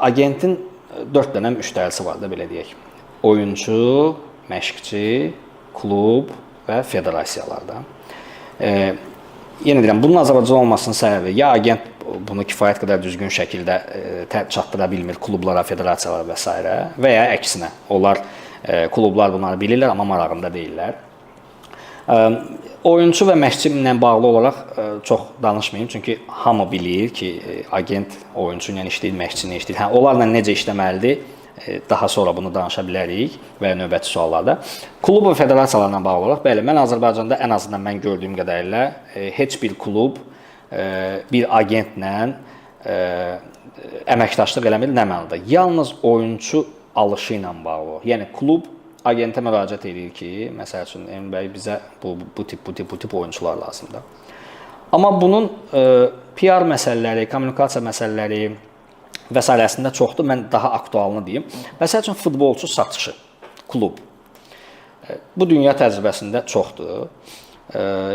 agentin 4 dənə müştərisi var da, belə deyək. Oyunçu, məşqçi, klub və federasiyalarda. Yenə deyirəm, bunun Azərbaycan olmasının səbəbi ya agent bunu kifayət qədər düzgün şəkildə çatdıra bilmir klublara, federasiyalara və s. və ya əksinə. Onlar klublar bunları bilirlər, amma marağında deyirlər. Oyunçu və məşqçi ilə bağlı olaraq çox danışmayayım, çünki hamı bilir ki, agent oyunçu ilə işləyir, məşqçi ilə işləyir. Onlarla necə işləməlidir? Daha sonra bunu danışa bilərik və növbəti suallarda. Klub və federasiyalarla bağlı olaraq, bəli, mən Azərbaycanda ən azından mən gördüyüm qədərilə heç bir klub bir agentlə əməkdaşlıq eləmir, nə mənada? Yalnız oyunçu alışı ilə bağlı. Yəni klub agentə müraciət edir ki, məsəl üçün Emin bəy bizə bu tip oyunçular lazımdır. Amma bunun PR məsələləri, kommunikasiya məsələləri və s. çoxdur. Mən daha aktualını deyim. Məsəl üçün futbolçu satışı, klub. Bu dünya təcrübəsində çoxdur.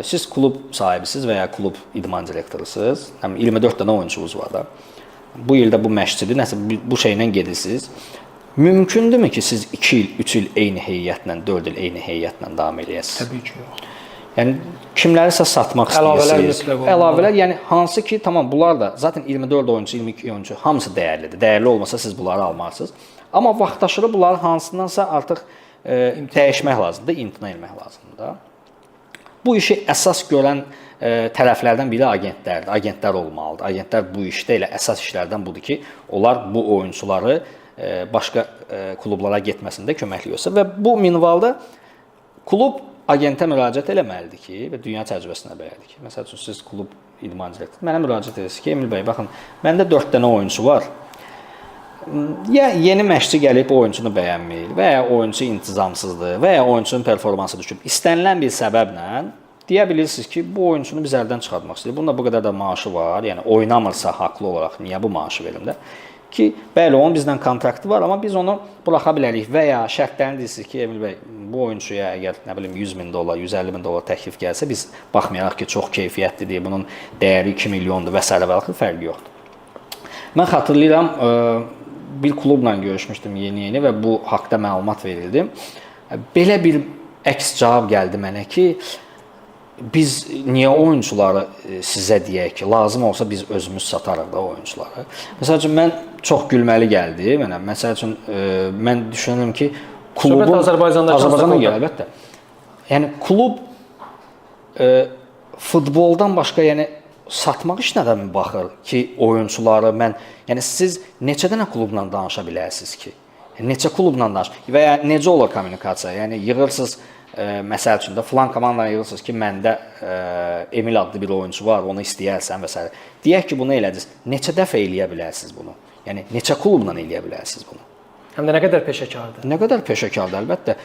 Siz klub sahibisiniz və ya klub idman direktorusunuz. 24 dənə oyunçunuz var da. Bu ildə bu məşqçidir, nəsə bu şeylə gedirsiniz. Mümkündürmü ki, siz 2 il, 3 il eyni heyətlə, 4 il eyni heyətlə davam edəsiniz? Təbii ki, yox. Yəni kimlərisə satmaq istəyirsiniz. Əlavələr, yəni hansı ki, tamam bunlar da zaten 24 oyuncu, 22 oyuncu hamısı dəyərlidir. Dəyərli olmasa siz bunları almarsınız. Amma vaxtaşırı bunları hansındansa artıq dəyişmək lazımdır, imtina etmək lazımdır. Bu işi əsas görən tərəflərdən biri agentlərdir. Agentlər olmalıdır. Agentlər bu işdə elə əsas işlərdən budur ki, onlar bu oyunçuları başqa klublara getməsində köməkli olsa və bu minvalda klub agentə müraciət eləməlidir ki, və dünya təcrübəsinə belədir ki, məsəl üçün siz klub idman direktoru mənə müraciət edirsiniz ki, Emil bəy, baxın, məndə 4 dənə oyunçu var. Ya yeni məşqçi gəlib oyunçunu bəyənmir, və ya oyunçu intizamsızdır, və ya oyunçunun performansı düşüb. İstənilən bir səbəblə deyə bilirsiniz ki, bu oyunçunu biz əldən çıxartmaq istəyirik. Bunda bu qədər də maaşı var, yəni oynamırsa haqlı olaraq niyə bu maaşı verim də? Ki, bəli, onun bizdən kontraktı var, amma biz onu buraxa bilərik və ya şərtlərini deyirsiniz ki, Emil bəy, bu oyuncuya əgər, nə bilim, 100 min dollar, 150 min dollar təklif gəlsə, biz baxmayaraq ki, çox keyfiyyətlidir, bunun dəyəri 2 milyondur və s. fərqi yoxdur. Mən xatırlayıram, bir klubla görüşmüşdüm yeni və bu haqda məlumat verildi. Belə bir əks cavab gəldi mənə ki, biz niyə oyuncuları sizə deyək ki, lazım olsa biz özümüz satarıq da oyuncuları. Məsəl üçün, mən çox gülməli gəldi mənə. Məsəl üçün, mən düşünürüm ki, klubun Azərbaycanda gəlir, əlbəttə. Yəni, klub futboldan başqa, yəni, satmaq işlədən mi baxır ki, oyuncuları mən, yəni, siz neçə dənə klubla danışa bilərsiniz ki? Neçə klubla danışır? Və ya necə olur kommunikasiya? Yəni, yığırsınız, məsəl üçün də filan komandadan yığırsınız ki, məndə Emil adlı bir oyuncu var, onu istəyərsən və s. Deyək ki, bunu elədiniz. Neçə dəfə eləyə bilərsiniz bunu? Yəni, neçə klubla eləyə bilərsiniz bunu? Həm də nə qədər peşəkardır? Nə qədər peşəkardır, əlbəttə.